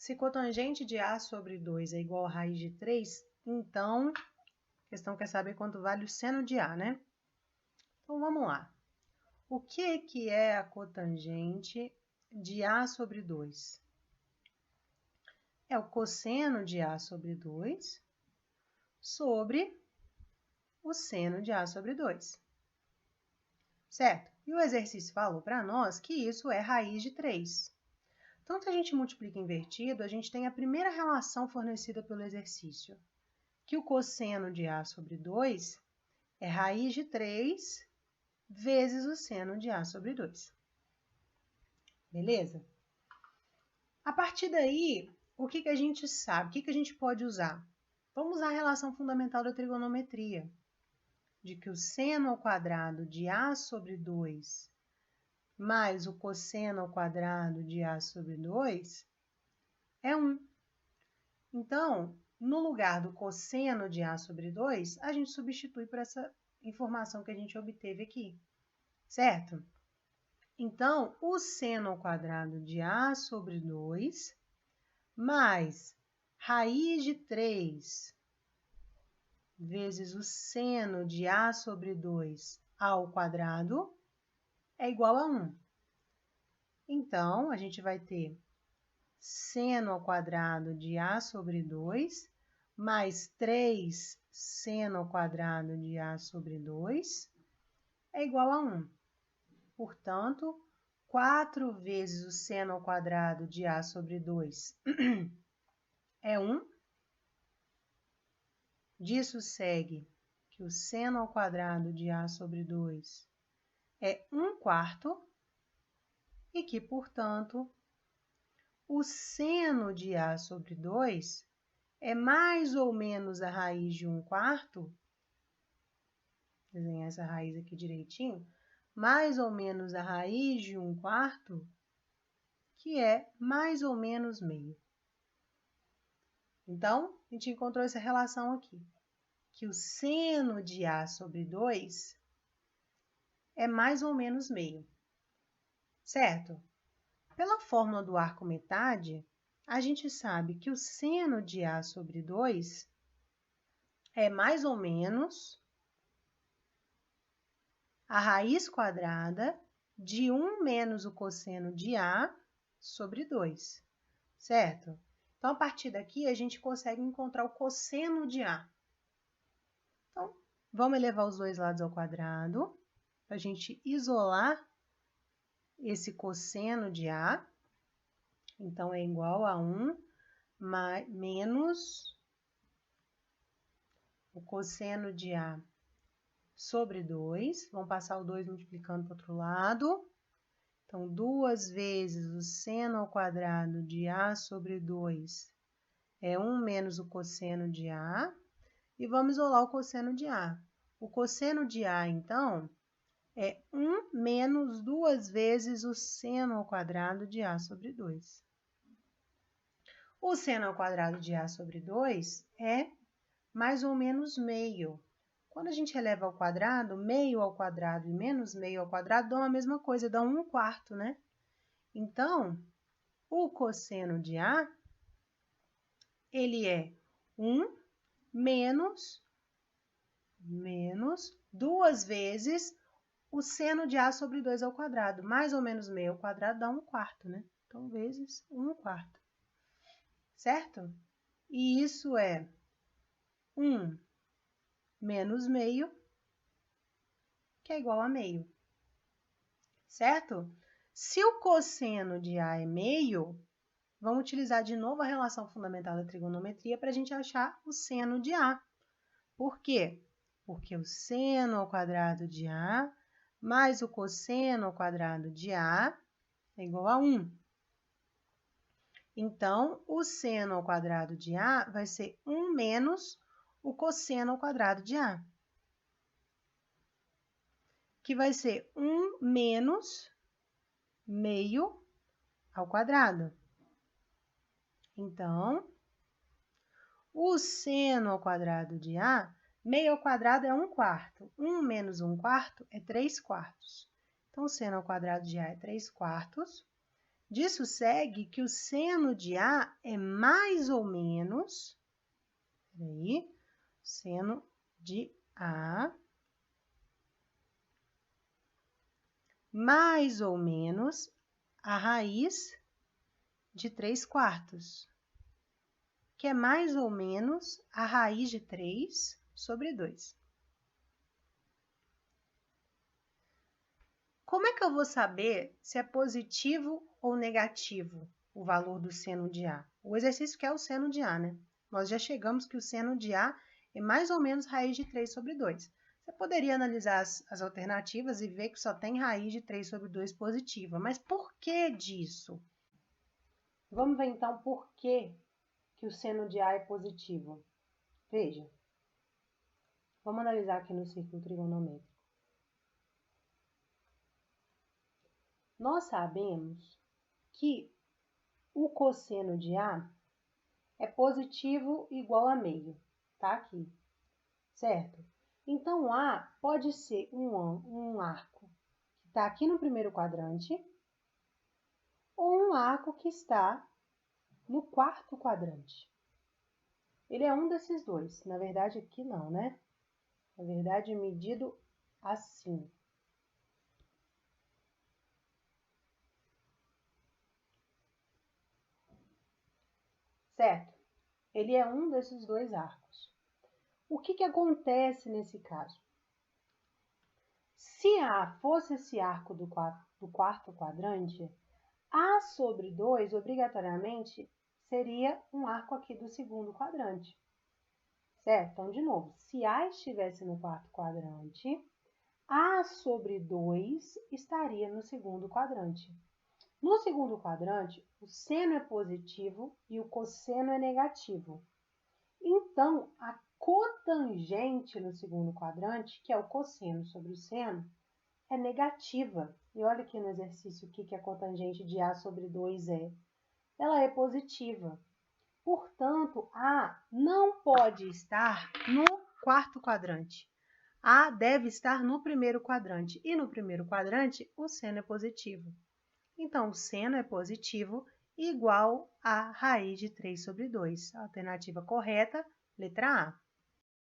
Se cotangente de A sobre 2 é igual a raiz de 3, então, a questão quer saber quanto vale o seno de A, né? Então, vamos lá. O que é a cotangente de A sobre 2? É o cosseno de A sobre 2 sobre o seno de A sobre 2. Certo? E o exercício falou para nós que isso é raiz de 3. Então, se a gente multiplica invertido, a gente tem a primeira relação fornecida pelo exercício, que o cosseno de A sobre 2 é raiz de 3 vezes o seno de A sobre 2. Beleza? A partir daí, o que a gente sabe? O que a gente pode usar? Vamos usar a relação fundamental da trigonometria, de que o seno ao quadrado de A sobre 2 mais o cosseno ao quadrado de A sobre 2 é 1. Então, no lugar do cosseno de A sobre 2, a gente substitui por essa informação que a gente obteve aqui, certo? Então, o seno ao quadrado de A sobre 2 mais raiz de 3 vezes o seno de A sobre 2 ao quadrado é igual a 1. Então, a gente vai ter seno ao quadrado de A sobre 2 mais 3 seno ao quadrado de A sobre 2 é igual a 1. Portanto, 4 vezes o seno ao quadrado de A sobre 2 é 1. Disso segue que o seno ao quadrado de A sobre 2 é 1/4 e que, portanto, o seno de A sobre 2 é mais ou menos a raiz de 1/4, vou desenhar essa raiz aqui direitinho, mais ou menos a raiz de 1/4, que é mais ou menos meio. Então, a gente encontrou essa relação aqui, que o seno de A sobre 2 é mais ou menos meio, certo? Pela fórmula do arco metade, a gente sabe que o seno de A sobre 2 é mais ou menos a raiz quadrada de 1 menos o cosseno de A sobre 2, certo? Então, a partir daqui, a gente consegue encontrar o cosseno de A. Então, vamos elevar os dois lados ao quadrado, para a gente isolar esse cosseno de A. Então, é igual a 1 menos o cosseno de A sobre 2. Vamos passar o 2 multiplicando para o outro lado. Então, 2 vezes o seno ao quadrado de A sobre 2 é 1 menos o cosseno de A. E vamos isolar o cosseno de A. O cosseno de A, então, é 1 menos 2 vezes o seno ao quadrado de A sobre 2. O seno ao quadrado de A sobre 2 é mais ou menos meio. Quando a gente eleva ao quadrado, meio ao quadrado e menos meio ao quadrado dão a mesma coisa, dão 1/4, né? Então, o cosseno de A, ele é 1 menos 2 vezes o seno de A sobre 2 ao quadrado. Mais ou menos meio ao quadrado dá 1/4, né? Então, vezes 1/4. Certo? E isso é 1 menos meio, que é igual a meio. Certo? Se o cosseno de A é meio, vamos utilizar de novo a relação fundamental da trigonometria para a gente achar o seno de A. Por quê? Porque o seno ao quadrado de A mais o cosseno ao quadrado de A é igual a 1. Então, o seno ao quadrado de A vai ser 1 menos o cosseno ao quadrado de A, que vai ser 1 menos meio ao quadrado. Então, o seno ao quadrado de A, meio ao quadrado é 1/4. 1 menos 1/4 é 3/4. Então, o seno ao quadrado de A é 3/4. Disso segue que o seno de A é mais ou menos, seno de A, mais ou menos a raiz de 3/4, que é mais ou menos a raiz de 3 sobre 2. Como é que eu vou saber se é positivo ou negativo o valor do seno de A? O exercício quer o seno de A, né? Nós já chegamos que o seno de A é mais ou menos raiz de 3 sobre 2. Você poderia analisar as alternativas e ver que só tem raiz de 3 sobre 2 positiva. Mas por que disso? Vamos ver então por que o seno de A é positivo. Veja. Vamos analisar aqui no círculo trigonométrico. Nós sabemos que o cosseno de A é positivo igual a meio, tá aqui, certo? Então, A pode ser um arco que está aqui no primeiro quadrante ou um arco que está no quarto quadrante. Ele é um desses dois. Na verdade, aqui não, né? Na verdade, é medido assim. Certo? Ele é um desses dois arcos. O que acontece nesse caso? Se A fosse esse arco do quarto quadrante, A sobre 2, obrigatoriamente, seria um arco aqui do segundo quadrante. Certo? Então, de novo, se A estivesse no quarto quadrante, A sobre 2 estaria no segundo quadrante. No segundo quadrante, o seno é positivo e o cosseno é negativo. Então, a cotangente no segundo quadrante, que é o cosseno sobre o seno, é negativa. E olha aqui no exercício o que a cotangente de A sobre 2 é. Ela é positiva. Portanto, A não pode estar no quarto quadrante. A deve estar no primeiro quadrante. E no primeiro quadrante, o seno é positivo. Então, o seno é positivo igual a raiz de 3 sobre 2. A alternativa correta, letra A.